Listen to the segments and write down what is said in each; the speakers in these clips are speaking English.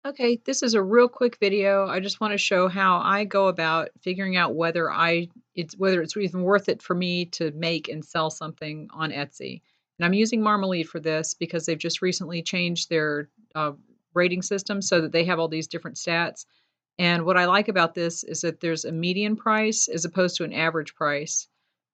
Okay, this is a real quick video. I just want to show how I go about figuring out whether it's even worth it for me to make and sell something on Etsy. And I'm using Marmalead for this because they've just recently changed their rating system so that they have all these different stats. And what I like about this is that there's a median price as opposed to an average price.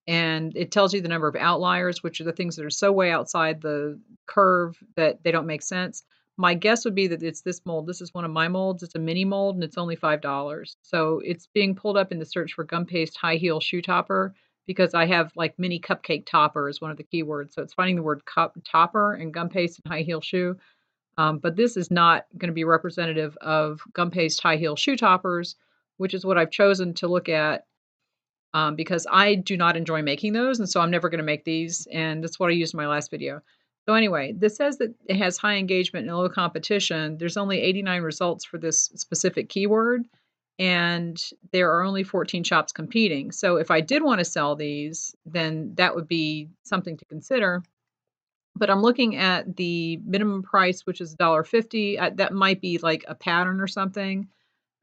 And it tells you the number of outliers, which are the things that are so way outside the curve that they don't make sense. My guess would be that it's this mold. This is one of my molds. It's a mini mold and it's only $5. So it's being pulled up in the search for gum paste high heel shoe topper because I have like mini cupcake topper is one of the keywords. So it's finding the word cup topper and gum paste and high heel shoe. But this is not going to be representative of gum paste high heel shoe toppers, which is what I've chosen to look at because I do not enjoy making those, and so I'm never gonna make these, and that's what I used in my last video. So anyway, this says that it has high engagement and low competition. There's only 89 results for this specific keyword, and there are only 14 shops competing. So if I did wanna sell these, then that would be something to consider. But I'm looking at the minimum price, which is $1.50. That might be like a pattern or something.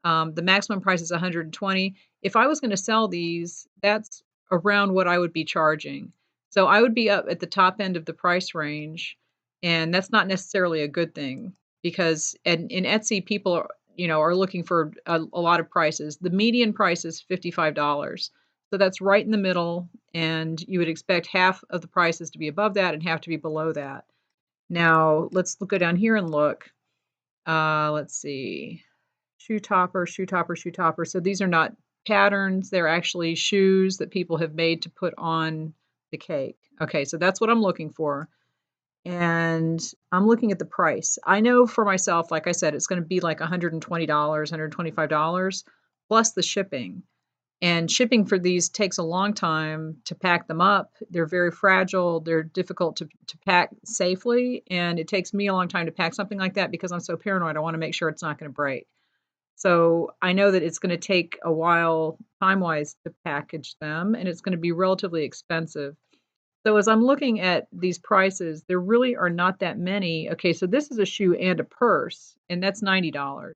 The maximum price is 120. If I was gonna sell these, that's around what I would be charging. So I would be up at the top end of the price range, and that's not necessarily a good thing because in Etsy, people are looking for a lot of prices. The median price is $55. So that's right in the middle, and you would expect half of the prices to be above that and half to be below that. Now, let's go down here and look. Let's see. Shoe topper, shoe topper, shoe topper. So these are not patterns, they're actually shoes that people have made to put on the cake. Okay, so that's what I'm looking for. And I'm looking at the price. I know for myself, like I said, it's going to be like $120, $125 plus the shipping. And shipping for these takes a long time to pack them up. They're very fragile, they're difficult to pack safely, and it takes me a long time to pack something like that because I'm so paranoid. I want to make sure it's not going to break. So I know that it's gonna take a while time-wise to package them, and it's gonna be relatively expensive. So as I'm looking at these prices, there really are not that many. Okay, so this is a shoe and a purse, and that's $90.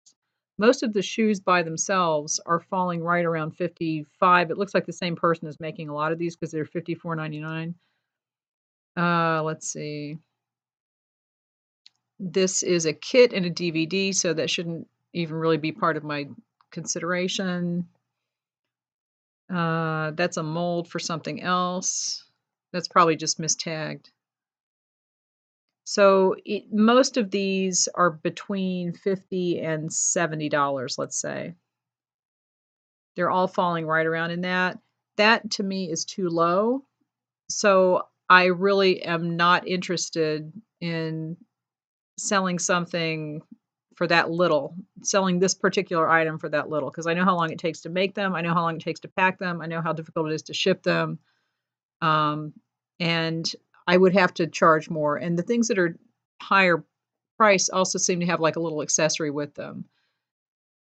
Most of the shoes by themselves are falling right around 55. It looks like the same person is making a lot of these because 'cause they're 54.99. Let's see. This is a kit and a DVD, so that shouldn't even really be part of my consideration. That's a mold for something else. That's probably just mistagged. So most of these are between $50 and $70, let's say. They're all falling right around in that. That to me is too low. So I really am not interested in selling something for that little, selling this particular item for that little, because I know how long it takes to make them, I know how long it takes to pack them, I know how difficult it is to ship them, um, and I would have to charge more, and the things that are higher price also seem to have, like, a little accessory with them.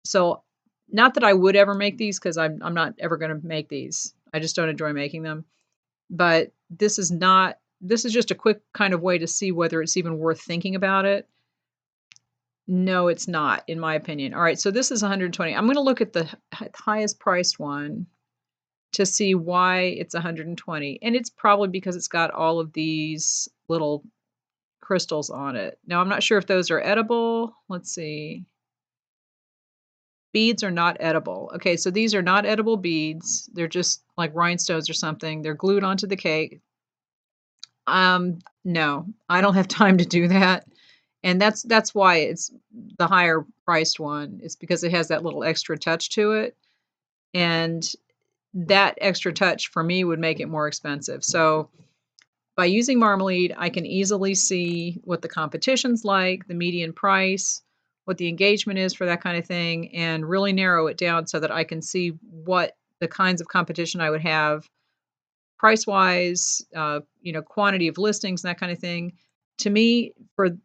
So, not that I would ever make these, because I 'cause I'm not ever gonna make these, I just don't enjoy making them, but this is just a quick kind of way to see whether it's even worth thinking about it. No, it's not, in my opinion. Alright, so this is 120. I'm gonna look at the highest priced one to see why it's 120, and it's probably because it's got all of these little crystals on it. Now, I'm not sure if those are edible. Let's see. Beads are not edible. Okay, so these are not edible beads. They're just like rhinestones or something. They're glued onto the cake. No, I don't have time to do that. And that's why it's the higher priced one. It's because it has that little extra touch to it, and that extra touch for me would make it more expensive. So by using Marmalade, I can easily see what the competition's like, the median price, what the engagement is for that kind of thing, and really narrow it down so that I can see what the kinds of competition I would have price-wise, quantity of listings and that kind of thing. To me, for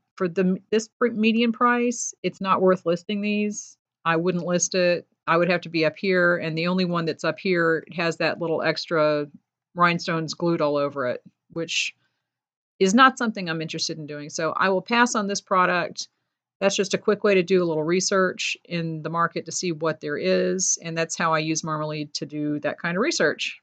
this median price, it's not worth listing these. I wouldn't list it. I would have to be up here, and the only one that's up here has that little extra rhinestones glued all over it, which is not something I'm interested in doing. So I will pass on this product. That's just a quick way to do a little research in the market to see what there is, and that's how I use Marmalade to do that kind of research.